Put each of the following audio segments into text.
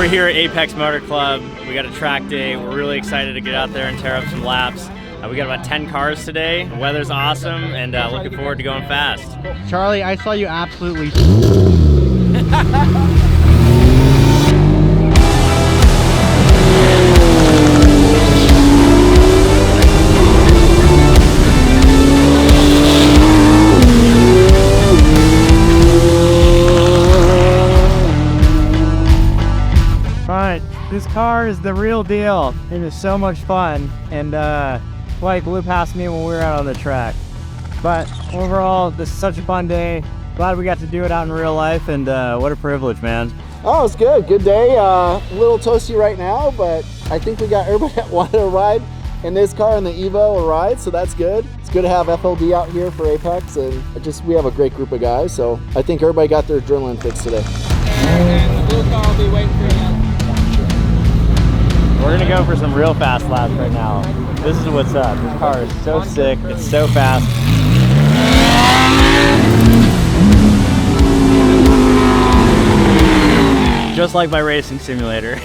We're here at Apex Motor Club. We got a track day. We're really excited to get out there and tear up some laps. We got about 10 cars today. The weather's awesome, and looking forward to going fast. Charlie, I saw you absolutely. But this car is the real deal. It is so much fun, and like blew past me when we were out on the track. But overall, this is such a fun day. Glad we got to do it out in real life, and what a privilege, man. Oh, it's good. Good day. A little toasty right now, but I think we got everybody that wanted to ride in this car and the Evo a ride, so that's good. It's good to have FLD out here for Apex, and we have a great group of guys, so I think everybody got their adrenaline fix today. And the blue car will be waiting for you. We're gonna go for some real fast laps right now. This is what's up. This car is so sick. It's so fast. Just like my racing simulator.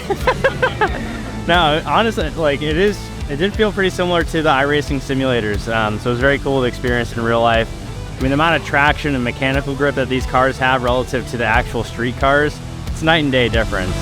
No, honestly, like it did feel pretty similar to the iRacing simulators. So it was very cool to experience in real life. I mean, the amount of traction and mechanical grip that these cars have relative to the actual street cars, it's night and day difference.